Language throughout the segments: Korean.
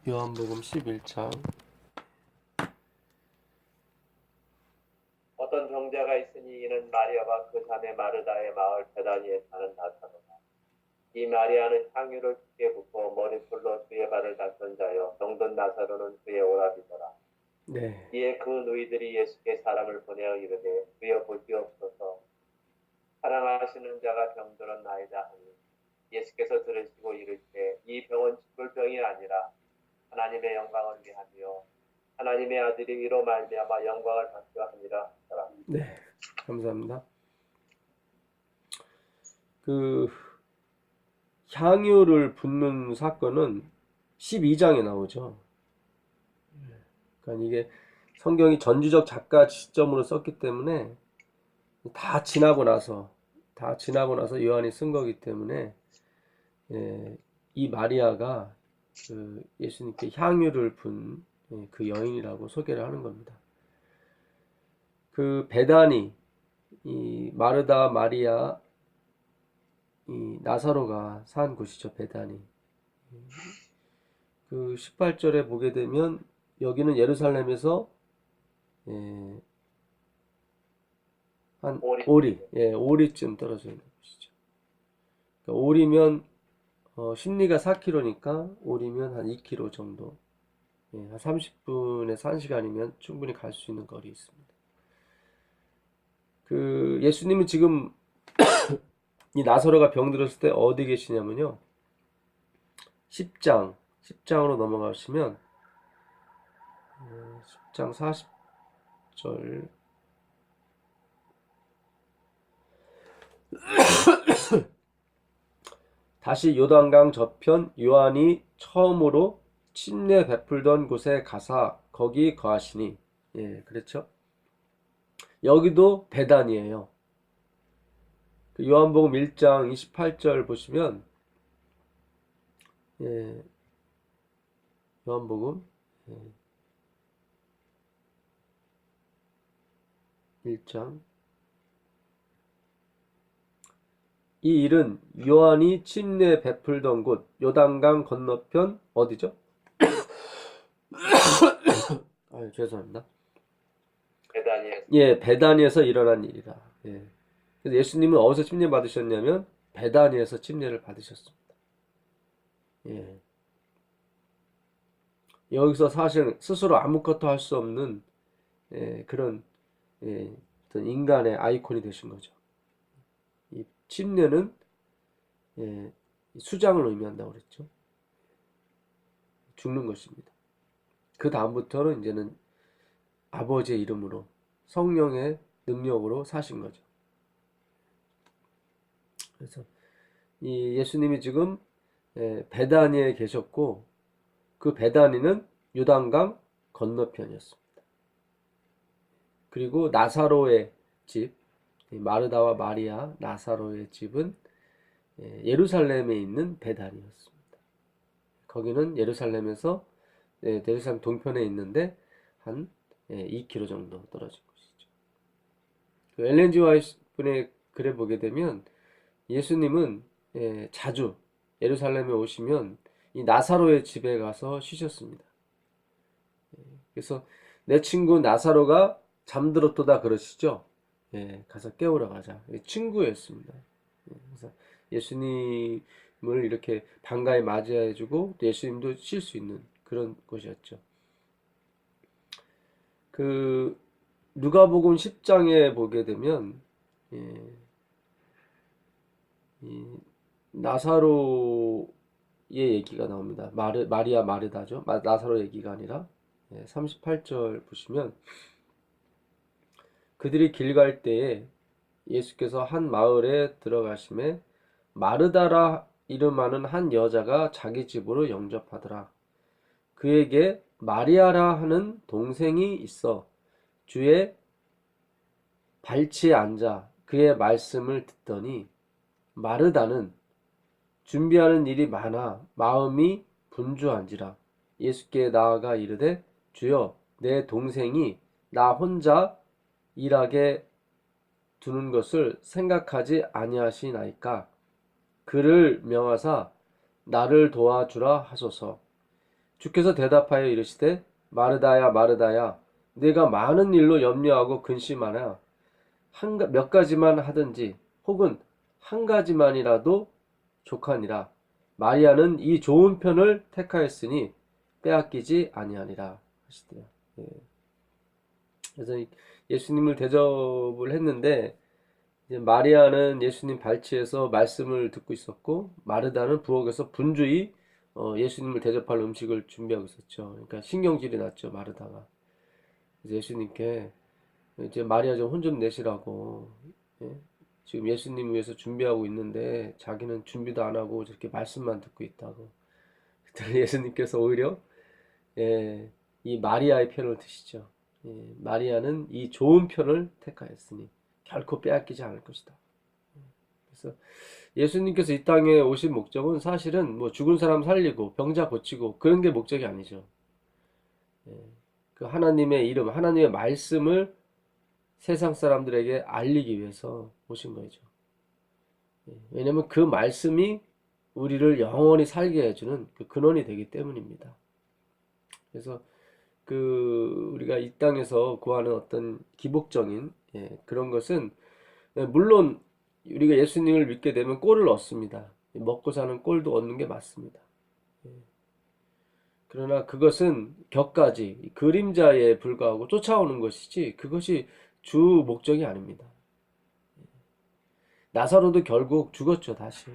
요한복음 11장. 어떤 형제가 있으니 이는 마리아와 그 자매 마르다의 마을 베다니에 사는 나사로다. 이 마리아는 향유를 크게 붓고 머리털로 주의 발을 닦은 자요 병든 나사로는 그의 오라비더라. 네. 이에 그 누이들이 예수께 사람을 보내어 이르되 주여 보시옵소서 사랑하시는 자가 병들었나이다 하니 예수께서 들으시고 이르시되 이 병은 죽을 병이 아니라 하나님의 영광을 위하며 하나님의 아들이 이로 말미암아 영광을 받려 함이라 하더라. 네. 감사합니다. 그 향유를 붓는 사건은 12장에 나오죠. 그러니까 이게 성경이 전주적 작가 시점으로 썼기 때문에 다 지나고 나서 요한이 쓴 거기 때문에 이 마리아가 그 예수님께 향유를 분 그 여인이라고 소개를 하는 겁니다. 그 베다니, 이 마르다, 마리아, 이 나사로가 산 곳이죠. 베다니. 그 18절에 보게 되면 여기는 예루살렘에서 한 오리쯤 떨어져 있는 곳이죠. 그러니까 오리면 심리가 4km니까 오리면 한 2km 정도. 한 30분에서 1시간이면 충분히 갈 수 있는 거리 있습니다. 그 예수님은 지금 이 나사로가 병들었을 때 어디 계시냐면요. 10장으로 넘어가시면 10장 40절 다시 요단강 저편 요한이 처음으로 침례 베풀던 곳에 가사 거기 거하시니. 그렇죠. 여기도 베단이에요. 요한복음 1장 28절 보시면 요한복음 1장 이 일은 요한이 침례 베풀던 곳 요단강 건너편 어디죠? 죄송합니다. 베다니에서 일어난 일이다. 그래서 예수님은 어디서 침례 받으셨냐면 베다니에서 침례를 받으셨습니다. 여기서 사실 스스로 아무것도 할 수 없는 그런 어떤 인간의 아이콘이 되신 거죠. 이 침례는 수장을 의미한다고 그랬죠. 죽는 것입니다. 그 다음부터는 이제는 아버지의 이름으로 성령의 능력으로 사신 거죠. 그래서 이 예수님이 지금 베다니에 계셨고 그 베다니는 요단강 건너편이었습니다. 그리고 나사로의 집, 마르다와 마리아 나사로의 집은 예루살렘에 있는 베다니였습니다. 거기는 예루살렘에서 예루살렘 동편에 있는데 한 2km 정도 떨어진 곳이죠. 그 엘렌 G 화이트 분의 글에 보게 되면 예수님은 자주 예루살렘에 오시면 이 나사로의 집에 가서 쉬셨습니다. 그래서 내 친구 나사로가 잠들었도다 그러시죠. 가서 깨우러 가자. 친구였습니다. 그래서 예수님을 이렇게 반가이 맞이해주고 또 예수님도 쉴 수 있는 그런 곳이었죠. 그 누가복음 10장에 보게 되면 이 나사로의 얘기가 나옵니다. 마리아 마르다죠. 나사로 얘기가 아니라 38절 보시면 그들이 길 갈 때에 예수께서 한 마을에 들어가심에 마르다라 이름하는 한 여자가 자기 집으로 영접하더라. 그에게 마리아라 하는 동생이 있어 주의 발치에 앉아 그의 말씀을 듣더니 마르다는 준비하는 일이 많아 마음이 분주한지라 예수께 나아가 이르되 주여 내 동생이 나 혼자 일하게 두는 것을 생각하지 아니하시나이까 그를 명하사 나를 도와주라 하소서. 주께서 대답하여 이르시되 마르다야 마르다야 네가 많은 일로 염려하고 근심하나 몇 가지만 하든지 혹은 한 가지만이라도 족하니라. 마리아는 이 좋은 편을 택하였으니 빼앗기지 아니하니라 하시대요. 예. 그래서 예수님을 대접을 했는데 이제 마리아는 예수님 발치에서 말씀을 듣고 있었고 마르다는 부엌에서 분주히 예수님을 대접할 음식을 준비하고 있었죠. 그러니까 신경질이 났죠, 마르다가. 그래서 예수님께 이제 마리아 좀 혼 좀 내시라고. 예? 지금 예수님 위해서 준비하고 있는데 자기는 준비도 안 하고 저렇게 말씀만 듣고 있다고. 그때 예수님께서 오히려 이 마리아의 편을 드시죠. 마리아는 이 좋은 편을 택하였으니 결코 빼앗기지 않을 것이다. 그래서 예수님께서 이 땅에 오신 목적은 사실은 뭐 죽은 사람 살리고 병자 고치고 그런 게 목적이 아니죠. 그 하나님의 이름, 하나님의 말씀을 세상 사람들에게 알리기 위해서 오신 거죠. 왜냐면 그 말씀이 우리를 영원히 살게 해주는 그 근원이 되기 때문입니다. 그래서 우리가 이 땅에서 구하는 어떤 기복적인 그런 것은 물론 우리가 예수님을 믿게 되면 꼴을 얻습니다. 먹고 사는 꼴도 얻는 게 맞습니다. 그러나 그것은 격가지, 그림자에 불과하고 쫓아오는 것이지 그것이 주 목적이 아닙니다. 나사로도 결국 죽었죠, 다시.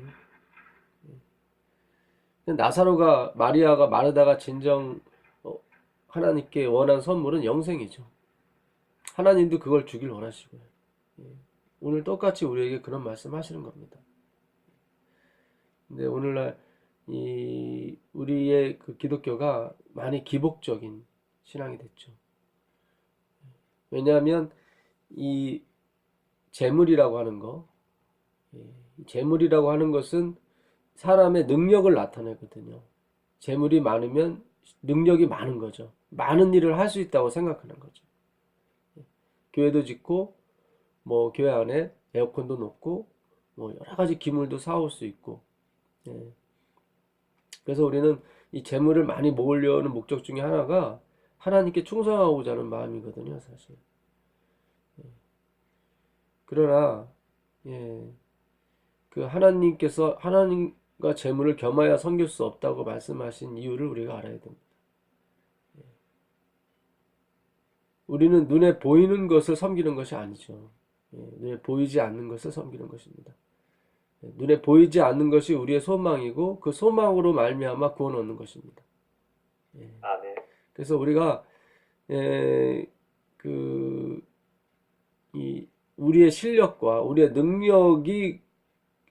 나사로가 마리아가 마르다가 진정 하나님께 원한 선물은 영생이죠. 하나님도 그걸 주길 원하시고요. 오늘 똑같이 우리에게 그런 말씀 하시는 겁니다. 근데 오늘날 우리의 그 기독교가 많이 기복적인 신앙이 됐죠. 왜냐하면 이 재물이라고 하는 거, 재물이라고 하는 것은 사람의 능력을 나타내거든요. 재물이 많으면 능력이 많은 거죠. 많은 일을 할 수 있다고 생각하는 거죠. 교회도 짓고 뭐 교회 안에 에어컨도 놓고 뭐 여러 가지 기물도 사올 수 있고. 그래서 우리는 이 재물을 많이 모으려는 목적 중에 하나가 하나님께 충성하고자 하는 마음이거든요, 사실. 그러나 그 하나님과 재물을 겸하여 섬길 수 없다고 말씀하신 이유를 우리가 알아야 됩니다. 우리는 눈에 보이는 것을 섬기는 것이 아니죠. 눈에 보이지 않는 것을 섬기는 것입니다. 눈에 보이지 않는 것이 우리의 소망이고 그 소망으로 말미암아 구원 얻는 것입니다. 아멘. 그래서 우리가 우리의 실력과 우리의 능력이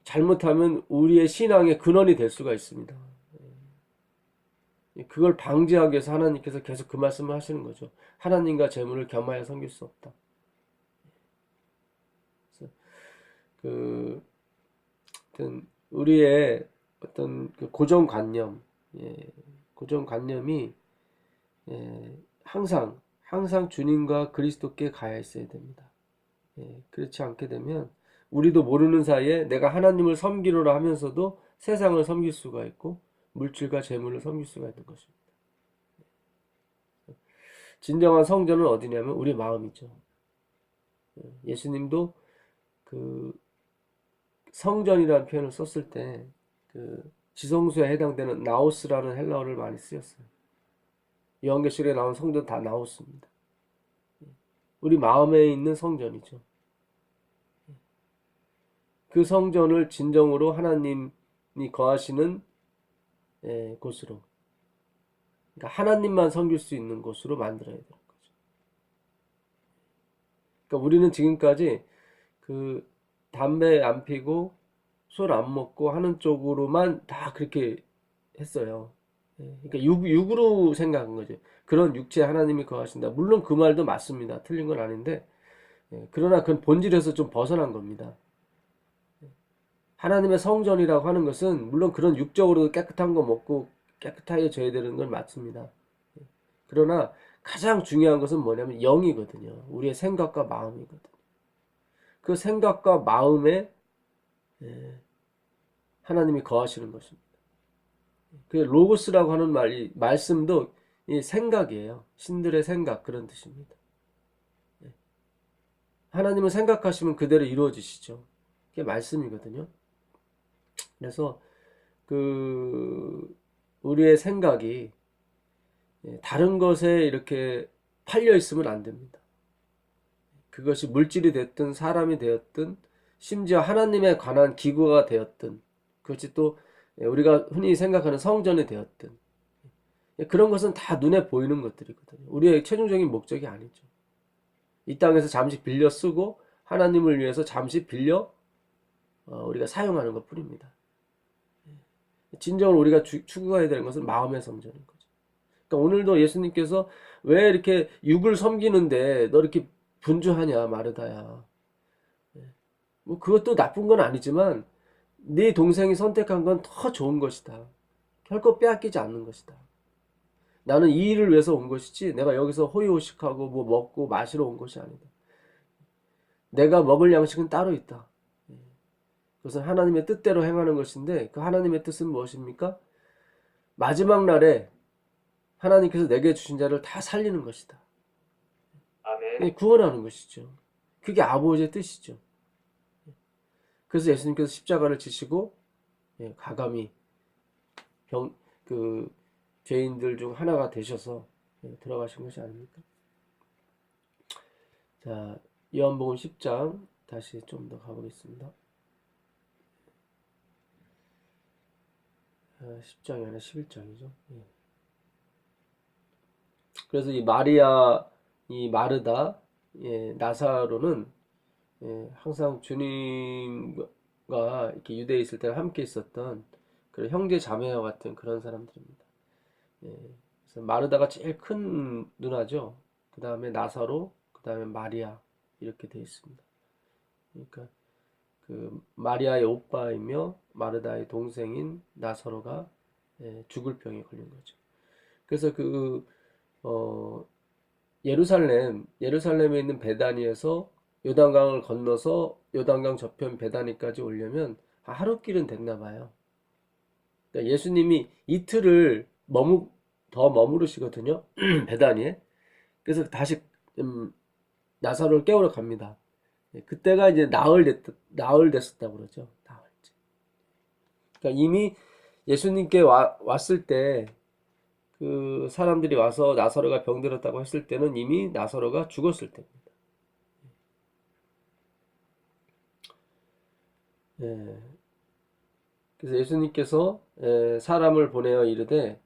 잘못하면 우리의 신앙의 근원이 될 수가 있습니다. 그걸 방지하기 위해서 하나님께서 계속 그 말씀을 하시는 거죠. 하나님과 재물을 겸하여 섬길 수 없다. 그래서 우리의 어떤 그 고정관념이 항상 주님과 그리스도께 가야 있어야 됩니다. 그렇지 않게 되면 우리도 모르는 사이에 내가 하나님을 섬기려라 하면서도 세상을 섬길 수가 있고 물질과 재물을 섬길 수가 있는 것입니다. 진정한 성전은 어디냐면 우리 마음이죠. 예수님도 그 성전이라는 표현을 썼을 때 그 지성소에 해당되는 나오스라는 헬라어를 많이 쓰였어요. 요한계시록에 나온 성전 다 나오스입니다. 우리 마음에 있는 성전이죠. 그 성전을 진정으로 하나님이 거하시는 곳으로, 그러니까 하나님만 섬길 수 있는 곳으로 만들어야 되는 거죠. 그러니까 우리는 지금까지 그 담배 안 피고 술 안 먹고 하는 쪽으로만 다 그렇게 했어요. 그러니까 육으로 생각한 거죠. 그런 육체에 하나님이 거하신다. 물론 그 말도 맞습니다. 틀린 건 아닌데, 그러나 그건 본질에서 좀 벗어난 겁니다. 하나님의 성전이라고 하는 것은 물론 그런 육적으로도 깨끗한 거 먹고 깨끗하게 져야 되는 건 맞습니다. 그러나 가장 중요한 것은 뭐냐면 영이거든요. 우리의 생각과 마음이거든요. 그 생각과 마음에 하나님이 거하시는 것입니다. 그 로고스라고 하는 말씀도 이 생각이에요. 신들의 생각, 그런 뜻입니다. 하나님은 생각하시면 그대로 이루어지시죠. 그게 말씀이거든요. 그래서 우리의 생각이 다른 것에 이렇게 팔려 있으면 안 됩니다. 그것이 물질이 됐든 사람이 되었든 심지어 하나님에 관한 기구가 되었든 그것이 또 우리가 흔히 생각하는 성전이 되었든 그런 것은 다 눈에 보이는 것들이거든요. 우리의 최종적인 목적이 아니죠. 이 땅에서 잠시 빌려 쓰고 하나님을 위해서 잠시 빌려 우리가 사용하는 것 뿐입니다. 진정으로 우리가 추구해야 되는 것은 마음의 성전인 거죠. 그러니까 오늘도 예수님께서 왜 이렇게 육을 섬기는데 너 이렇게 분주하냐 마르다야. 뭐 그것도 나쁜 건 아니지만 네 동생이 선택한 건 더 좋은 것이다. 결코 빼앗기지 않는 것이다. 나는 이 일을 위해서 온 것이지 내가 여기서 호의호식하고 뭐 먹고 마시러 온 것이 아니다. 내가 먹을 양식은 따로 있다. 그것은 하나님의 뜻대로 행하는 것인데 그 하나님의 뜻은 무엇입니까? 마지막 날에 하나님께서 내게 주신 자를 다 살리는 것이다. 아멘. 구원하는 것이죠. 그게 아버지의 뜻이죠. 그래서 예수님께서 십자가를 지시고 가감히 죄인들 중 하나가 되셔서 들어가신 것이 아닙니까? 자, 요한복음 10장 다시 좀 더 가보겠습니다. 10장이 아니라 11장이죠. 그래서 이 마리아, 이 마르다, 나사로는 항상 주님과 이렇게 유대에 있을 때 함께 있었던 그런 형제 자매와 같은 그런 사람들입니다. 그래서 마르다가 제일 큰 누나죠. 그 다음에 나사로, 그 다음에 마리아 이렇게 되어 있습니다. 그러니까 그 마리아의 오빠이며 마르다의 동생인 나사로가 죽을 병에 걸린 거죠. 그래서 예루살렘에 있는 베다니에서 요단강을 건너서 요단강 저편 베다니까지 오려면 하루길은 됐나 봐요. 그러니까 예수님이 이틀을 더 머무르시거든요. 베다니에. 그래서 다시 나사로를 깨우러 갑니다. 그때가 이제 나흘 됐었다고 그러죠. 나흘째. 그러니까 이미 예수님께 왔을 때 그 사람들이 와서 나사로가 병들었다고 했을 때는 이미 나사로가 죽었을 때입니다. 예. 그래서 예수님께서 사람을 보내어 이르되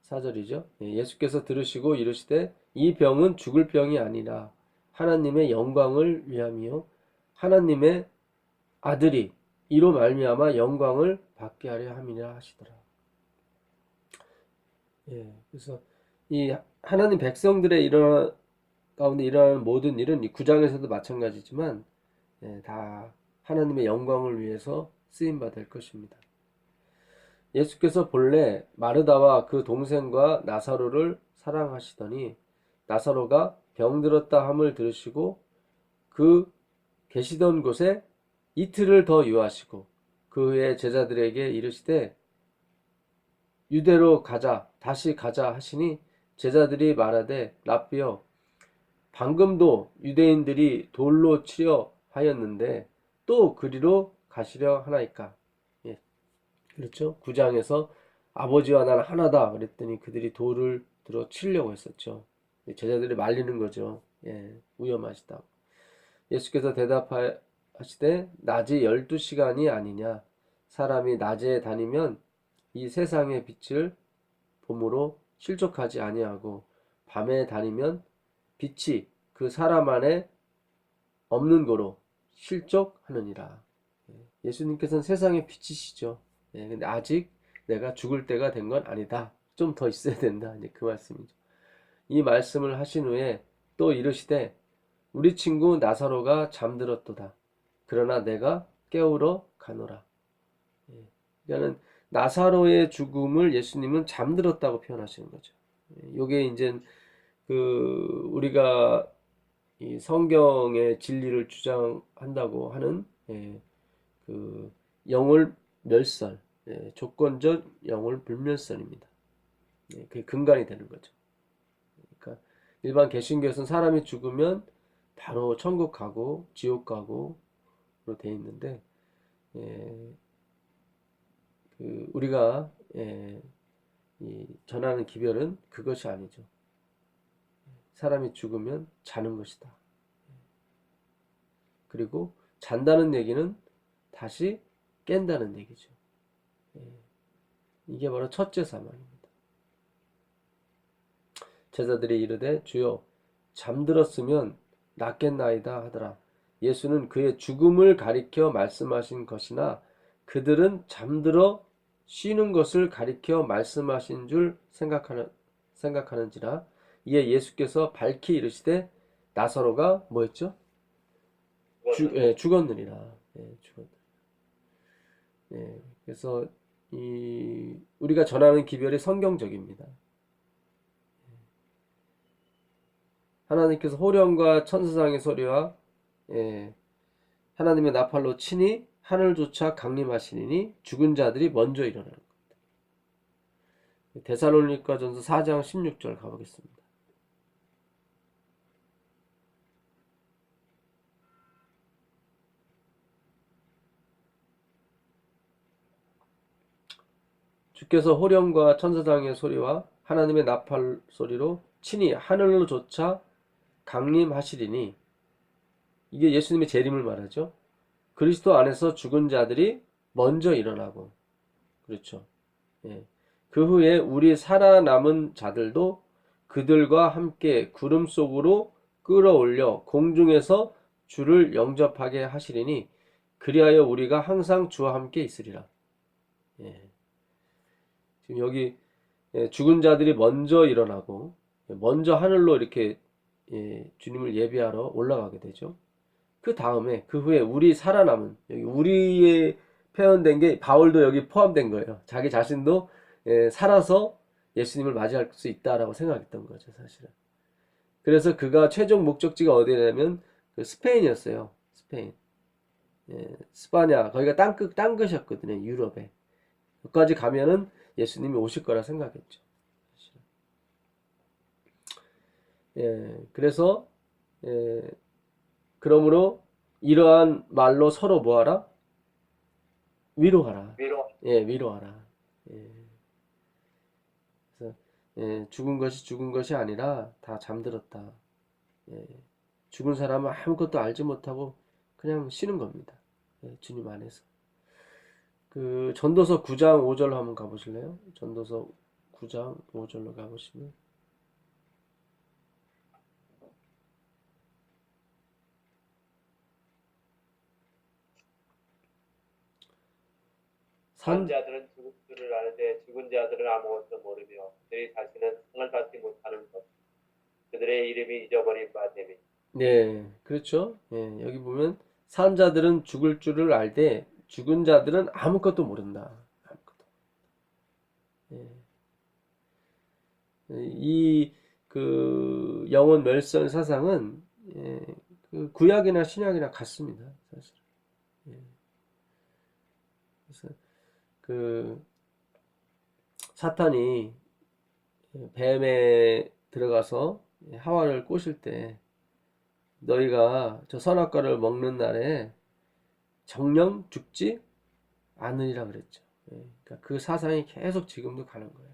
4절이죠. 예수께서 들으시고 이르시되 이 병은 죽을 병이 아니라 하나님의 영광을 위함이요 하나님의 아들이 이로 말미암아 영광을 받게 하려 함이라 하시더라. 그래서 이 하나님 백성들의 가운데 일어나는 모든 일은 이 9장에서도 마찬가지지만 다 하나님의 영광을 위해서 쓰임 받을 것입니다. 예수께서 본래 마르다와 그 동생과 나사로를 사랑하시더니 나사로가 병들었다 함을 들으시고 그 계시던 곳에 이틀을 더 유하시고 그 후에 제자들에게 이르시되 유대로 가자 다시 가자 하시니 제자들이 말하되 라삐여 방금도 유대인들이 돌로 치려 하였는데 또 그리로 가시려 하나이까. 그렇죠. 9장에서 아버지와 나는 하나다 그랬더니 그들이 돌을 들어 치려고 했었죠. 제자들이 말리는 거죠. 위험하시다고. 예수께서 대답하시되 낮이 12시간이 아니냐. 사람이 낮에 다니면 이 세상의 빛을 봄으로 실족하지 아니하고 밤에 다니면 빛이 그 사람 안에 없는 거로 실족하느니라. 예수님께서는 세상의 빛이시죠. 근데 아직 내가 죽을 때가 된 건 아니다. 좀 더 있어야 된다. 이제 그 말씀이죠. 이 말씀을 하신 후에 또 이르시되 우리 친구 나사로가 잠들었도다. 그러나 내가 깨우러 가노라. 그러니까는 나사로의 죽음을 예수님은 잠들었다고 표현하시는 거죠. 요게 이제 우리가 이 성경의 진리를 주장한다고 하는 영월 멸설, 조건적 영월 불멸설입니다. 그게 근간이 되는 거죠. 그러니까 일반 개신교에서는 사람이 죽으면 바로 천국 가고 지옥 가고로 되어 있는데, 우리가 전하는 기별은 그것이 아니죠. 사람이 죽으면 자는 것이다. 그리고 잔다는 얘기는 다시 깬다는 얘기죠. 이게 바로 첫째 사망입니다. 제자들이 이르되 주여 잠들었으면 낫겠나이다 하더라. 예수는 그의 죽음을 가리켜 말씀하신 것이나 그들은 잠들어 쉬는 것을 가리켜 말씀하신 줄 생각하는지라. 이에 예수께서 밝히 이르시되 나사로가 뭐였죠? 죽었느니라. 그래서 우리가 전하는 기별이 성경적입니다. 하나님께서 호령과 천사장의 소리와 하나님의 나팔로 치니 하늘조차 강림하시니 죽은 자들이 먼저 일어나는 겁니다. 데살로니가전서 4장 16절 가보겠습니다. 주께서 호령과 천사장의 소리와 하나님의 나팔 소리로 친히 하늘로조차 강림하시리니, 이게 예수님의 재림을 말하죠. 그리스도 안에서 죽은 자들이 먼저 일어나고, 그렇죠. 그 후에 우리 살아남은 자들도 그들과 함께 구름 속으로 끌어올려 공중에서 주를 영접하게 하시리니 그리하여 우리가 항상 주와 함께 있으리라. 지금 여기 죽은 자들이 먼저 일어나고 먼저 하늘로 이렇게 주님을 예배하러 올라가게 되죠. 그 다음에 그 후에 우리 살아남은, 여기 우리의 표현된 게 바울도 여기 포함된 거예요. 자기 자신도 살아서 예수님을 맞이할 수 있다라고 생각했던 거죠, 사실은. 그래서 그가 최종 목적지가 어디냐면 그 스페인이었어요. 스페인, 스파냐, 거기가 땅끝이었거든요, 유럽에. 거기까지 가면은 예수님이 오실 거라 생각했죠. 그래서 그러므로 이러한 말로 서로 뭐하라? 위로하라. 위로하라. 그래서 죽은 것이 아니라 다 잠들었다. 죽은 사람은 아무것도 알지 못하고 그냥 쉬는 겁니다. 주님 안에서. 그 전도서 9장 5절로 한번 가보실래요? 전도서 9장 5절로 가보시면, 산 자들은 죽을 줄을 알되 죽은 자들은 아무것도 모르며 그들의 자신은 상을 받지 못하는 것, 그들의 이름이 잊어버린 바 되니. 네, 그렇죠. 여기 보면 산 자들은 죽을 줄을 알되 죽은 자들은 아무것도 모른다. 아무것도. 이 그 영혼 멸설 사상은 그 구약이나 신약이나 같습니다, 사실. 그래서 그 사탄이 뱀에 들어가서 하와를 꼬실 때 너희가 저 선악과를 먹는 날에 정령 죽지 않으리라 그랬죠. 그러니까 그 사상이 계속 지금도 가는 거예요.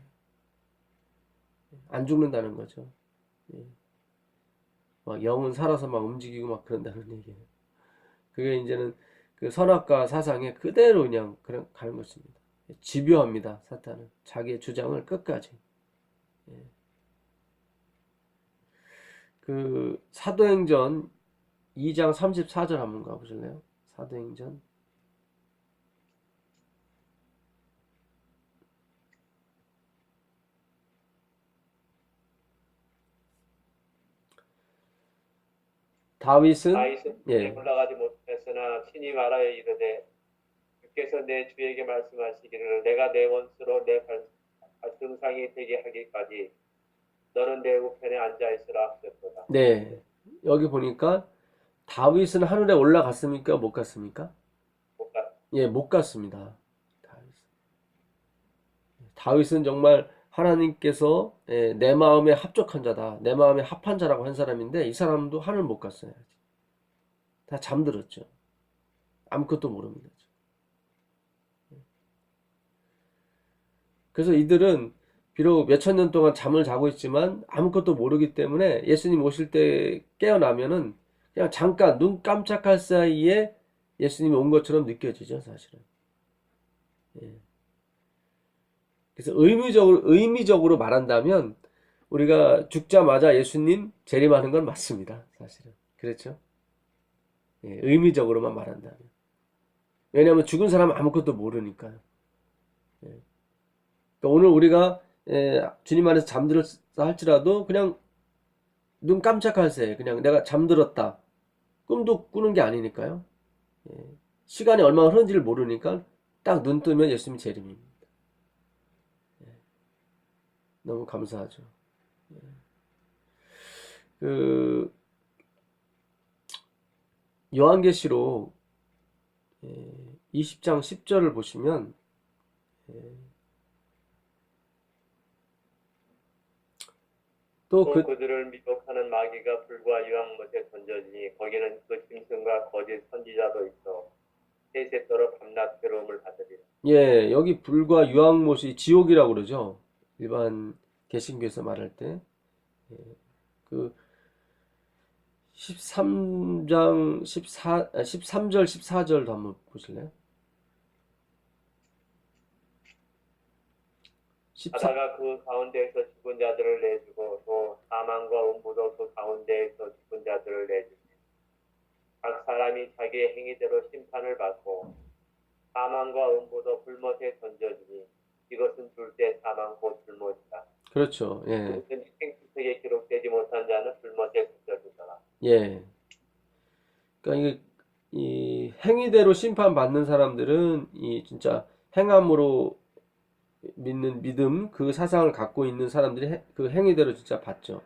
안 죽는다는 거죠. 막 영은 살아서 막 움직이고 막 그런다는 얘기예요. 그게 이제는 그 선악과 사상에 그대로 그냥 가는 것입니다. 집요합니다, 사탄은. 자기의 주장을 끝까지. 그 사도행전 2장 34절 한번 가보실래요? 사도행전. 다윗은 올라가지 못했으나 친히 말하여 이르되 주께서 내 주에게 말씀하시기를 내가 내 원수로 내 발등상이 되게 하기까지 너는 내 우편에 앉아 있으라 하셨도다. 네, 여기 보니까 다윗은 하늘에 올라갔습니까? 못 갔습니까? 못 갔. 예, 못 갔습니다. 다윗은 정말 하나님께서 내 마음에 합족한 자다, 내 마음에 합한 자라고 한 사람인데 이 사람도 하늘 못 갔어요. 다 잠들었죠. 아무것도 모릅니다. 그래서 이들은 비록 몇천 년 동안 잠을 자고 있지만 아무것도 모르기 때문에 예수님 오실 때 깨어나면은 그냥 잠깐 눈 깜짝할 사이에 예수님이 온 것처럼 느껴지죠, 사실은. 예. 그래서 의미적으로 말한다면 우리가 죽자마자 예수님 재림하는 건 맞습니다, 사실은. 그렇죠? 예, 의미적으로만 말한다면. 왜냐하면 죽은 사람은 아무것도 모르니까요. 예. 그러니까 오늘 우리가 주님 안에서 잠들었다 할지라도 그냥 눈 깜짝할 새 그냥 내가 잠들었다. 꿈도 꾸는 게 아니니까요. 예. 시간이 얼마나 흐른지를 모르니까 딱 눈 뜨면 예수님 재림입니다. 예. 너무 감사하죠. 예. 그 요한계시록 20장 10절을 보시면 또 또 그들을 미혹하는 마귀가 불과 유황못에 던져지니 거기는 그 짐승과 거짓 선지자도 있어 세세토록 밤낮 괴로움을 받으리라. 예, 여기 불과 유황못이 지옥이라고 그러죠. 일반 개신교에서 말할 때. 그 13장 13절 14절도 한번 보실래요? 14, 바다가 그 가운데에서 죽은 자들을 내주고 또 사망과 음부도 그 가운데에서 죽은 자들을 내주니 각 사람이 자기의 행위대로 심판을 받고 사망과 음부도 불못에 던져지니 이것은 둘째 사망 곧 불못이다. 그렇죠. 예. 모든 생수책에 기록되지 못한 자는 불못에 던져지더라. 예. 그러니까 이게 이 행위대로 심판받는 사람들은 이 진짜 행함으로 믿는 믿음 그 사상을 갖고 있는 사람들이 그 행위대로 진짜 받죠.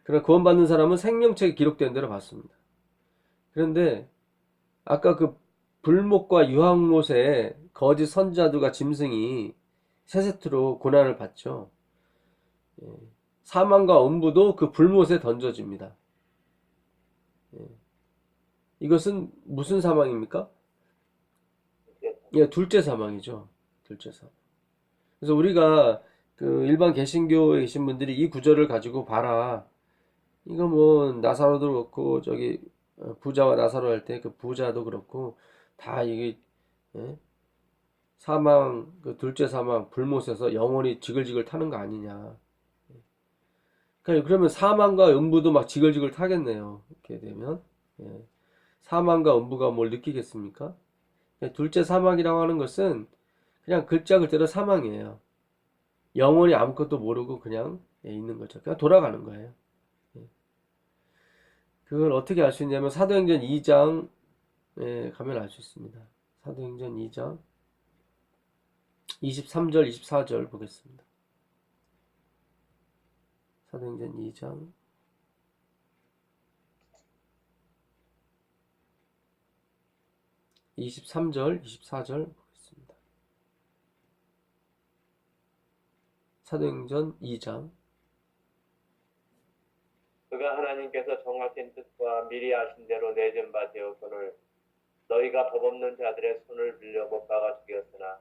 그러나 구원받는 사람은 생명책에 기록된 대로 받습니다. 그런데 아까 그 불못과 유황못에 거짓 선지자들과 짐승이 세세트로 고난을 받죠. 예. 사망과 음부도 그 불못에 던져집니다. 예. 이것은 무슨 사망입니까? 예, 둘째 사망이죠. 둘째 사망. 그래서 우리가 그 일반 개신교에 계신 분들이 이 구절을 가지고 봐라. 이거 뭐 나사로도 그렇고 저기 부자와 나사로 할 때 그 부자도 그렇고 다 이게 예? 사망 그 둘째 사망 불못에서 영원히 지글지글 타는 거 아니냐. 그러면 사망과 음부도 막 지글지글 타겠네요. 이렇게 되면 예. 사망과 음부가 뭘 느끼겠습니까? 둘째 사망이라고 하는 것은 그냥 글자 그대로 사망이에요. 영원히 아무것도 모르고 그냥 있는 거죠. 그냥 돌아가는 거예요. 그걸 어떻게 알 수 있냐면 사도행전 2장 가면 알 수 있습니다. 사도행전 2장 23절 24절 보겠습니다. 사도행전 2장 23절 24절 보겠습니다. 사도행전 2장 그가 하나님께서 정하신 뜻과 미리 아신 대로 내준 바 되었거늘 너희가 법 없는 자들의 손을 빌려 못 박아 죽였으나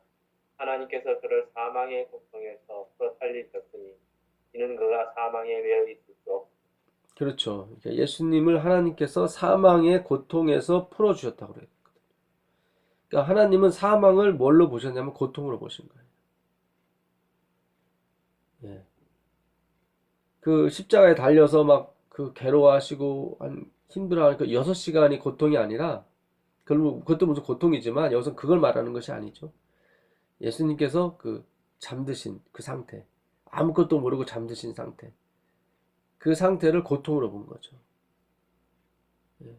하나님께서 그를 사망의 고통에서 풀어살리셨으니 이는 그가 사망에 매여 있을 수 없다. 그렇죠. 그러니까 예수님을 하나님께서 사망의 고통에서 풀어주셨다고 그래요. 그러니까 하나님은 사망을 뭘로 보셨냐면 고통으로 보신 거예요. 예. 그 십자가에 달려서 막 그 괴로워하시고 힘들어하는 그 6시간이 고통이 아니라 그것도 무슨 고통이지만 여기서 그걸 말하는 것이 아니죠. 예수님께서 그 잠드신 그 상태, 아무것도 모르고 잠드신 상태, 그 상태를 고통으로 본 거죠. 예.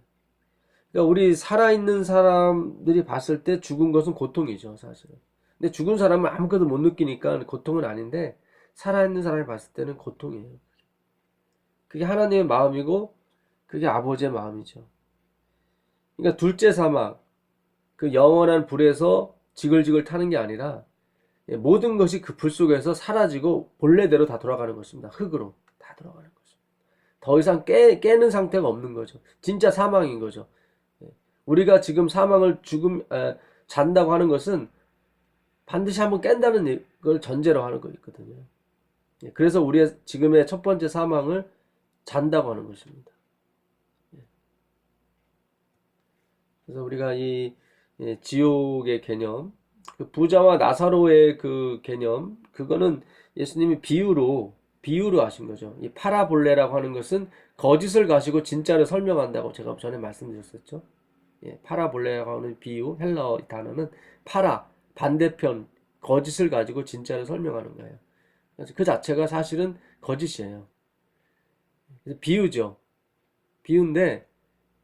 그러니까 우리 살아있는 사람들이 봤을 때 죽은 것은 고통이죠, 사실은. 근데 죽은 사람은 아무것도 못 느끼니까 고통은 아닌데 살아있는 사람이 봤을 때는 고통이에요. 그게 하나님의 마음이고 그게 아버지의 마음이죠. 그러니까 둘째 사망, 그 영원한 불에서 지글지글 타는 게 아니라 모든 것이 그 불 속에서 사라지고 본래대로 다 돌아가는 것입니다. 흙으로 다 돌아가는 것입니다. 더 이상 깨는 상태가 없는 거죠. 진짜 사망인 거죠. 우리가 지금 사망을 잔다고 하는 것은 반드시 한번 깬다는 걸 전제로 하는 거 있거든요. 그래서 우리의 지금의 첫 번째 사망을 잔다고 하는 것입니다. 그래서 우리가 이 지옥의 개념, 그 부자와 나사로의 그 개념, 그거는 예수님이 비유로 하신 거죠. 이 파라볼레라고 하는 것은 거짓을 가지고 진짜를 설명한다고 제가 전에 말씀드렸었죠. 파라볼레라고 하는 비유, 헬라어 단어는 반대편, 거짓을 가지고 진짜를 설명하는 거예요. 그래서 그 자체가 사실은 거짓이에요. 그래서 비유죠. 비유인데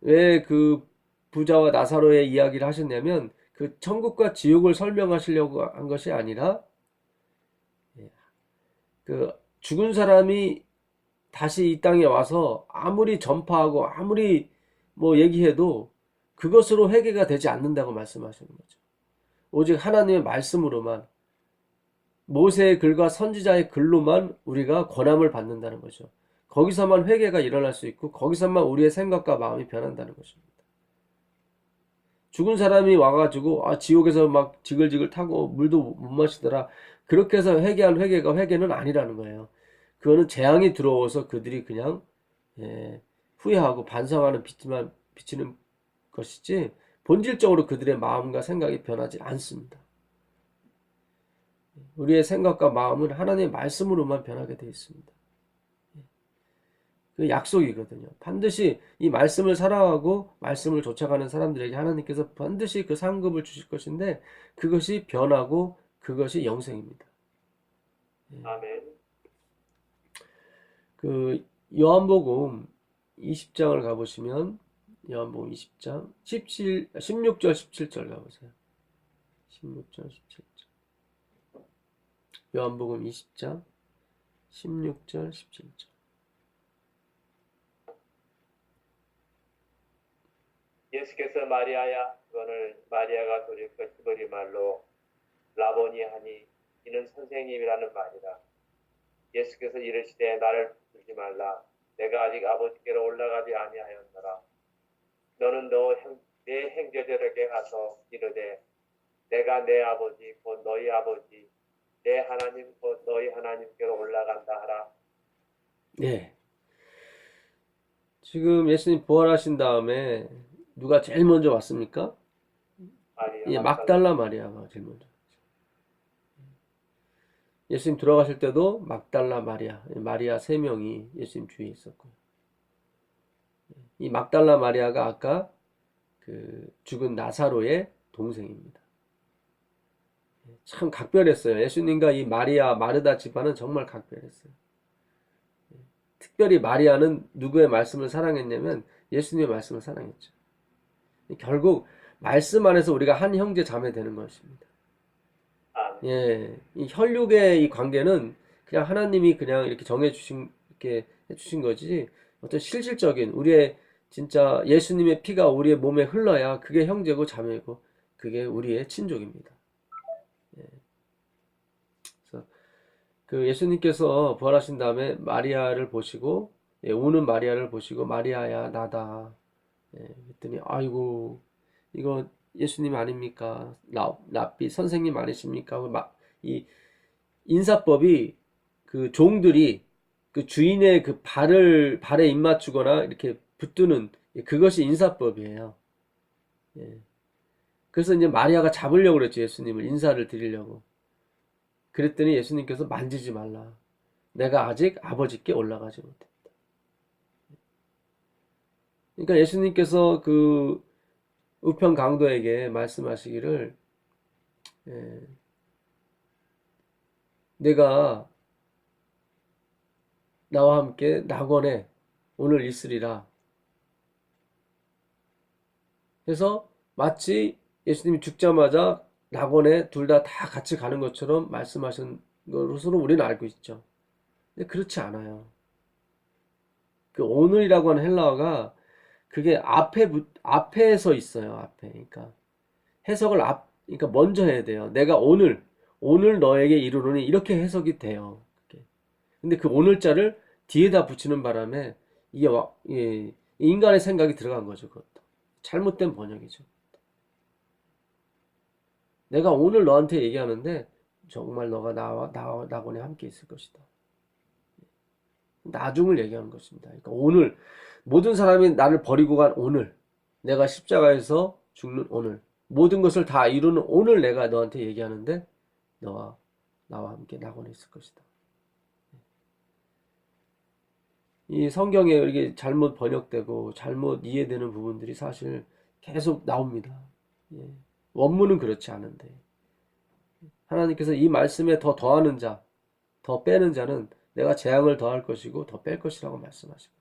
왜 그 부자와 나사로의 이야기를 하셨냐면 그 천국과 지옥을 설명하시려고 한 것이 아니라 그 죽은 사람이 다시 이 땅에 와서 아무리 전파하고 아무리 뭐 얘기해도 그것으로 회개가 되지 않는다고 말씀하시는 거죠. 오직 하나님의 말씀으로만, 모세의 글과 선지자의 글로만 우리가 권함을 받는다는 거죠. 거기서만 회개가 일어날 수 있고 거기서만 우리의 생각과 마음이 변한다는 것입니다. 죽은 사람이 와가지고 지옥에서 막 지글지글 타고 물도 못 마시더라, 그렇게 해서 회개한 회개가 회개는 아니라는 거예요. 그거는 재앙이 들어와서 그들이 그냥 후회하고 반성하는 빛만 비치는 것이지 본질적으로 그들의 마음과 생각이 변하지 않습니다. 우리의 생각과 마음은 하나님의 말씀으로만 변하게 되어 있습니다. 그 약속이거든요. 반드시 이 말씀을 사랑하고 말씀을 쫓아가는 사람들에게 하나님께서 반드시 그 상급을 주실 것인데 그것이 변하고 그것이 영생입니다. 아멘. 그 요한복음 20장을 가보시면, 요한복음 20장 16절 17절 가보세요. 16절 17절. 요한복음 20장 16절 17절. 예수께서 마리아야 그거를 마리아가 돌이켜 히브리 말로 라보니 하니 이는 선생님이라는 말이라. 예수께서 이르시되 나를 붙들지 말라. 내가 아직 아버지께로 올라가지 아니하였노라. 너는 내 형제들에게 가서 이르되 내가 내 아버지 곧 너희 아버지 내 하나님 곧 너희 하나님께로 올라간다 하라. 네. 지금 예수님 부활하신 다음에 누가 제일 먼저 왔습니까? 마리아 막달라 마리아가 제일 먼저. 예수님 들어가실 때도 막달라 마리아 3명이 예수님 주위에 있었고요. 이 막달라 마리아가 아까 그 죽은 나사로의 동생입니다. 참 각별했어요. 예수님과 이 마리아 마르다 집안은 정말 각별했어요. 특별히 마리아는 누구의 말씀을 사랑했냐면 예수님의 말씀을 사랑했죠. 결국 말씀 안에서 우리가 한 형제 자매 되는 것입니다. 이 혈육의 이 관계는 그냥 하나님이 그냥 이렇게 이렇게 해주신 거지, 어떤 실질적인 우리의 진짜 예수님의 피가 우리의 몸에 흘러야 그게 형제고 자매고 그게 우리의 친족입니다. 그래서 그 예수님께서 부활하신 다음에 마리아를 보시고, 우는 마리아를 보시고 마리아야 나다. 그랬더니 아이고 이거 예수님 아닙니까? 랍비 선생님 아니십니까? 이 인사법이 그 종들이 그 주인의 그 발에 입 맞추거나 이렇게 붙드는 그것이 인사법이에요. 그래서 이제 마리아가 잡으려고 그랬죠. 예수님을 인사를 드리려고. 그랬더니 예수님께서 만지지 말라. 내가 아직 아버지께 올라가지 못했다. 그러니까 예수님께서 그 우편 강도에게 말씀하시기를, 내가 나와 함께 낙원에 오늘 있으리라. 그래서 마치 예수님이 죽자마자 낙원에 둘 다 같이 가는 것처럼 말씀하신 것으로 우리는 알고 있죠. 근데 그렇지 않아요. 그 오늘이라고 하는 헬라어가 그게 앞에서 있어요. 앞에. 그러니까 해석을 그러니까 먼저 해야 돼요. 내가 오늘 너에게 이르노니 이렇게 해석이 돼요. 근데 그 오늘자를 뒤에다 붙이는 바람에 이게 인간의 생각이 들어간 거죠. 그것도 잘못된 번역이죠. 내가 오늘 너한테 얘기하는데 정말 너가 나곤에 함께 있을 것이다. 나중을 얘기하는 것입니다. 그러니까 오늘 모든 사람이 나를 버리고 간 오늘, 내가 십자가에서 죽는 오늘, 모든 것을 다 이루는 오늘 내가 너한테 얘기하는데 너와 나와 함께 낙원에 있을 것이다. 이 성경에 이게 잘못 번역되고 잘못 이해되는 부분들이 사실 계속 나옵니다. 예. 원문은 그렇지 않은데 하나님께서 이 말씀에 더 더하는 자, 더 빼는 자는 내가 재앙을 더할 것이고 더 뺄 것이라고 말씀하십니다.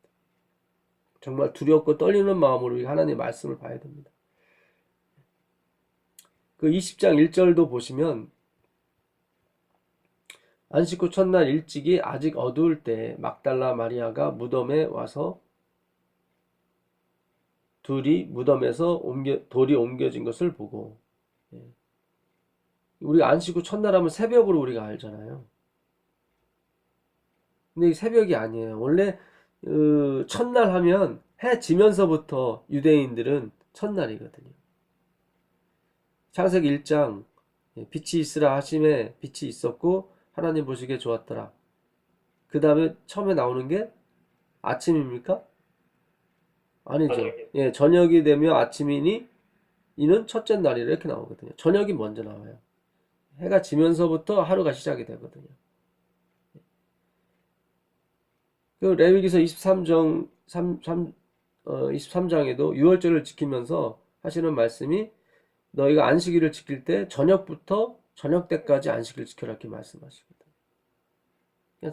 정말 두렵고 떨리는 마음으로 하나님의 말씀을 봐야 됩니다. 그 20장 1절도 보시면 안식 후 첫날 일찍이 아직 어두울 때 막달라 마리아가 무덤에 와서 둘이 무덤에서 돌이 옮겨진 것을 보고, 우리가 안식 후 첫날 하면 새벽으로 우리가 알잖아요. 근데 이 새벽이 아니에요. 원래 첫날 하면 해 지면서부터 유대인들은 첫날이거든요. 창세기 1장 빛이 있으라 하심에 빛이 있었고 하나님 보시기에 좋았더라. 그 다음에 처음에 나오는 게 아침입니까? 아니죠. 예, 저녁이 되며 아침이니 이는 첫째 날이라 이렇게 나오거든요. 저녁이 먼저 나와요. 해가 지면서부터 하루가 시작이 되거든요. 그 레위기서 23장에도 유월절을 지키면서 하시는 말씀이 너희가 안식일을 지킬 때 저녁부터 저녁 때까지 안식일을 지켜라 이렇게 말씀하시거든요.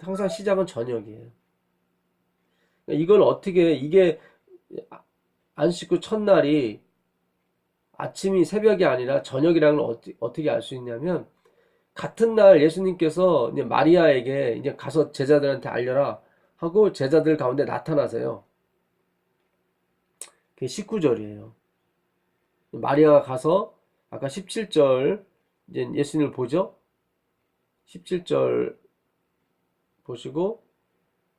항상 시작은 저녁이에요. 이걸 어떻게 이게 안식 후 첫날이 아침이 새벽이 아니라 저녁이라는 걸 어떻게 알 수 있냐면 같은 날 예수님께서 이제 마리아에게 이제 가서 제자들한테 알려라 하고 제자들 가운데 나타나세요. 그게 19절이에요. 마리아가 가서 아까 17절 이제 예수님을 보죠. 17절 보시고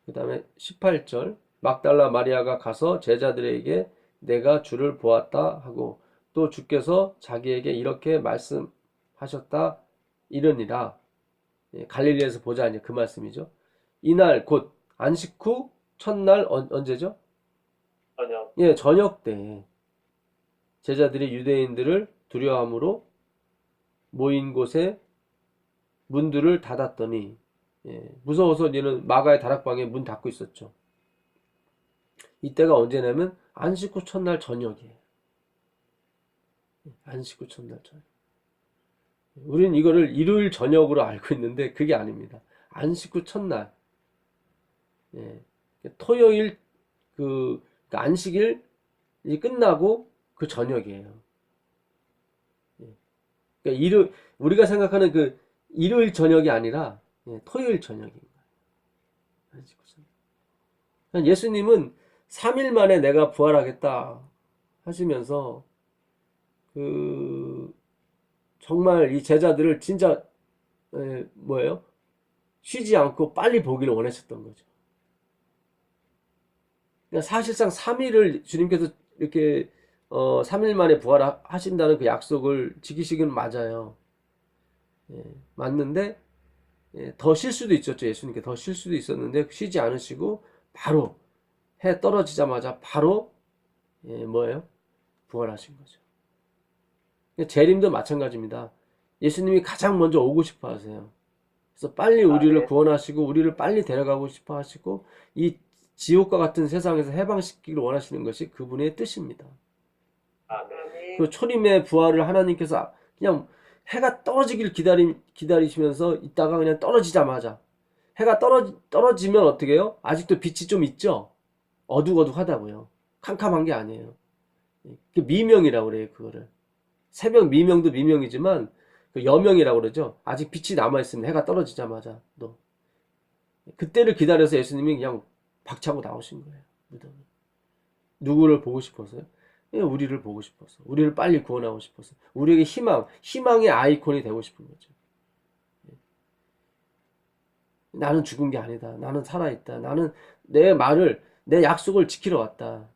그 다음에 18절 막달라 마리아가 가서 제자들에게 내가 주를 보았다 하고 또 주께서 자기에게 이렇게 말씀하셨다 이르니라. 갈릴리에서 보자 이제 그 말씀이죠. 이날 곧 안식 후 첫날 언제죠? 저녁. 예, 저녁 때 제자들이 유대인들을 두려워함으로 모인 곳에 문들을 닫았더니 무서워서 얘는 마가의 다락방에 문 닫고 있었죠. 이때가 언제냐면 안식 후 첫날 저녁이에요. 안식 후 첫날 저녁. 우리는 이거를 일요일 저녁으로 알고 있는데 그게 아닙니다. 안식 후 첫날. 토요일 그 안식일이 끝나고 그 저녁이에요. 그러니까 우리가 생각하는 그 일요일 저녁이 아니라 토요일 저녁입니다. 예수님은 3일 만에 내가 부활하겠다 하시면서 정말 이 제자들을 진짜 쉬지 않고 빨리 보기를 원하셨던 거죠. 그러니까 사실상 3일을 주님께서 이렇게 3일 만에 부활하신다는 그 약속을 지키시기는 맞아요. 맞는데 더 쉴 수도 있었죠. 예수님께 더 쉴 수도 있었는데 쉬지 않으시고 바로 해 떨어지자마자 바로 부활하신 거죠. 재림도 마찬가지입니다. 예수님이 가장 먼저 오고 싶어 하세요. 그래서 빨리 우리를 구원하시고 우리를 빨리 데려가고 싶어 하시고 이 지옥과 같은 세상에서 해방시키기를 원하시는 것이 그분의 뜻입니다. 그 초림의 부활을 하나님께서 그냥 해가 떨어지길 기다리시면서 있다가 그냥 떨어지자마자 해가 떨어지면 어떻게 해요? 아직도 빛이 좀 있죠? 어둑어둑하다고요. 캄캄한 게 아니에요. 미명이라고 그래요. 그거를 새벽 미명도 미명이지만 그 여명이라고 그러죠. 아직 빛이 남아있으면 해가 떨어지자마자 그때를 기다려서 예수님이 그냥 박차고 나오신 거예요. 누구를 보고 싶어서요? 예, 우리를 보고 싶어서, 우리를 빨리 구원하고 싶어서, 우리에게 희망의 아이콘이 되고 싶은 거죠. 나는 죽은 게 아니다. 나는 살아있다. 나는 내 약속을 지키러 왔다.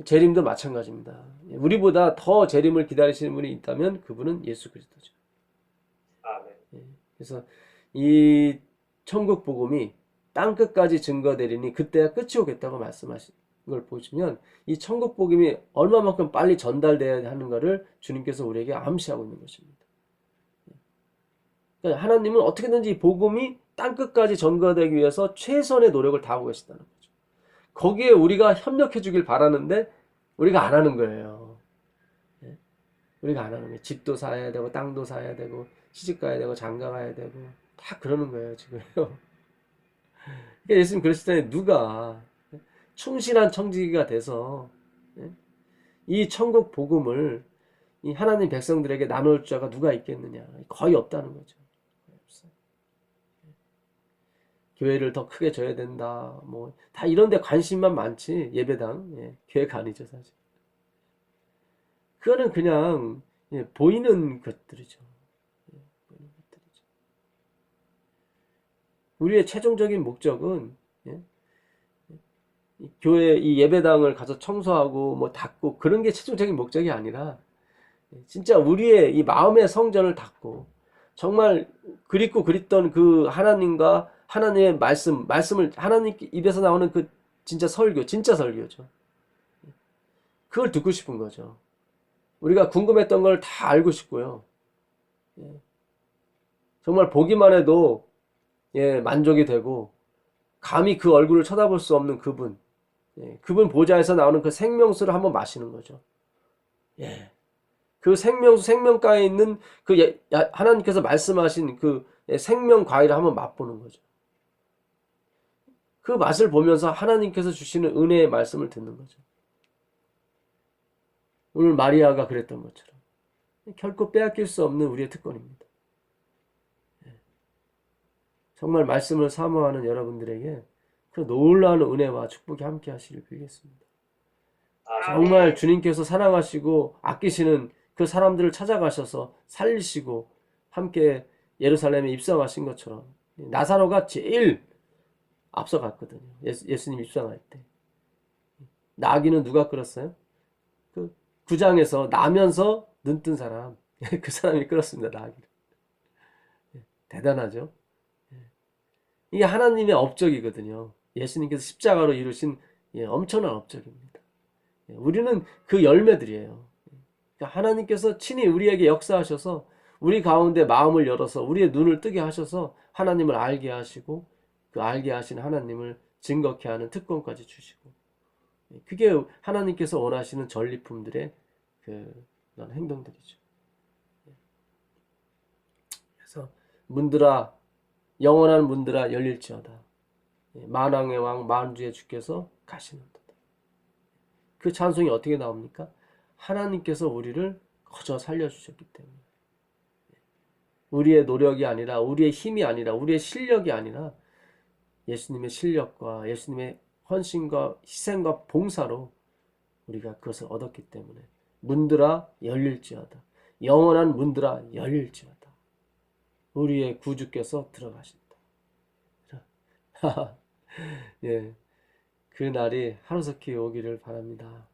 재림도 마찬가지입니다. 우리보다 더 재림을 기다리시는 분이 있다면 그분은 예수 그리스도죠. 아멘. 그래서 이 천국 복음이 땅 끝까지 증거되리니 그때야 끝이 오겠다고 말씀하신 걸 보시면 이 천국 복음이 얼마만큼 빨리 전달돼야 하는가를 주님께서 우리에게 암시하고 있는 것입니다. 그러니까 하나님은 어떻게든지 이 복음이 땅 끝까지 전가되기 위해서 최선의 노력을 다하고 계시다는 거죠. 거기에 우리가 협력해 주길 바라는데 우리가 안 하는 거예요. 우리가 안 하는 거예요. 집도 사야 되고 땅도 사야 되고 시집 가야 되고 장가 가야 되고 다 그러는 거예요 지금. 그러니까 예수님 그러시잖아요. 누가 충실한 청지기가 돼서 이 천국 복음을 이 하나님 백성들에게 나눌 자가 누가 있겠느냐. 거의 없다는 거죠. 없어요. 교회를 더 크게 져야 된다. 뭐 다 이런 데 관심만 많지. 예배당. 교회가 아니죠 사실. 그거는 그냥 보이는 것들이죠. 보이는 것들이죠. 우리의 최종적인 목적은 교회 이 예배당을 가서 청소하고 뭐 닦고 그런 게 최종적인 목적이 아니라 진짜 우리의 이 마음의 성전을 닦고 정말 그립고 그립던 그 하나님과 하나님의 말씀을 하나님 입에서 나오는 그 진짜 설교죠. 그걸 듣고 싶은 거죠. 우리가 궁금했던 걸 다 알고 싶고요. 정말 보기만 해도 만족이 되고 감히 그 얼굴을 쳐다볼 수 없는 그분 보좌에서 나오는 그 생명수를 한번 마시는 거죠. 그 생명수 생명가에 있는 그 하나님께서 말씀하신 그 생명 과일을 한번 맛보는 거죠. 그 맛을 보면서 하나님께서 주시는 은혜의 말씀을 듣는 거죠. 오늘 마리아가 그랬던 것처럼 결코 빼앗길 수 없는 우리의 특권입니다. 정말 말씀을 사모하는 여러분들에게 그 놀라운 은혜와 축복이 함께 하시길 빌겠습니다. 정말 주님께서 사랑하시고 아끼시는 그 사람들을 찾아가셔서 살리시고 함께 예루살렘에 입성하신 것처럼 나사로가 제일 앞서갔거든요. 예수님 입성할 때. 나귀는 누가 끌었어요? 그 구장에서 나면서 눈뜬 사람. 그 사람이 끌었습니다. 나귀를. 대단하죠? 이게 하나님의 업적이거든요. 예수님께서 십자가로 이루신 엄청난 업적입니다. 우리는 그 열매들이에요. 그러니까 하나님께서 친히 우리에게 역사하셔서 우리 가운데 마음을 열어서 우리의 눈을 뜨게 하셔서 하나님을 알게 하시고 그 알게 하신 하나님을 증거케 하는 특권까지 주시고 그게 하나님께서 원하시는 전리품들의 그런 행동들이죠. 그래서 문들아 영원한 문들아 열릴지어다. 만왕의 왕 만주의 주께서 가시는도다. 그 찬송이 어떻게 나옵니까? 하나님께서 우리를 거저 살려주셨기 때문에 우리의 노력이 아니라 우리의 힘이 아니라 우리의 실력이 아니라 예수님의 실력과 예수님의 헌신과 희생과 봉사로 우리가 그것을 얻었기 때문에 문들아 열릴지어다. 영원한 문들아 열릴지어다. 우리의 구주께서 들어가신다. 예, 그 날이 하루속히 오기를 바랍니다.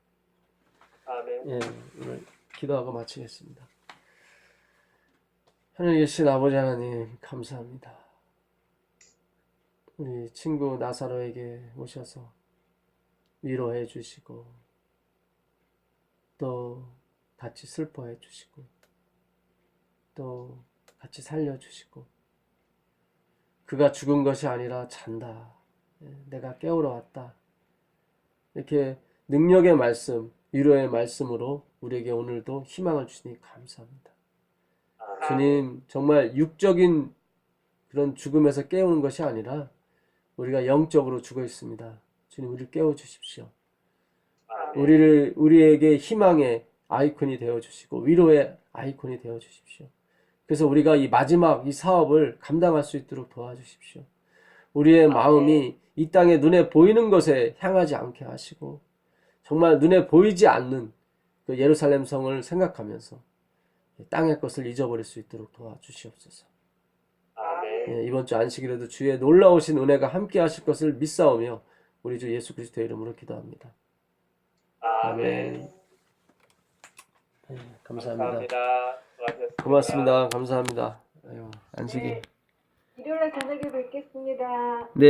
아멘. 오늘 기도하고 마치겠습니다. 하늘 계신 아버지 하나님 감사합니다. 우리 친구 나사로에게 오셔서 위로해 주시고 또 같이 슬퍼해 주시고 또 같이 살려주시고 그가 죽은 것이 아니라 잔다. 내가 깨우러 왔다. 이렇게 능력의 말씀, 위로의 말씀으로 우리에게 오늘도 희망을 주시니 감사합니다. 주님, 정말 육적인 그런 죽음에서 깨우는 것이 아니라 우리가 영적으로 죽어 있습니다. 주님, 우리를 깨워주십시오. 우리에게 희망의 아이콘이 되어주시고 위로의 아이콘이 되어주십시오. 그래서 우리가 이 마지막 이 사업을 감당할 수 있도록 도와주십시오. 우리의 마음이 이 땅에 눈에 보이는 것에 향하지 않게 하시고 정말 눈에 보이지 않는 그 예루살렘 성을 생각하면서 땅의 것을 잊어버릴 수 있도록 도와주시옵소서. 아멘. 예, 이번 주 안식일에도 주의 놀라우신 은혜가 함께 하실 것을 믿사오며 우리 주 예수 그리스도의 이름으로 기도합니다. 아멘. 예, 감사합니다. 감사합니다. 수고하셨습니다. 고맙습니다. 감사합니다. 아유, 안식일. 네, 일요일에 저녁에 뵙겠습니다. 네.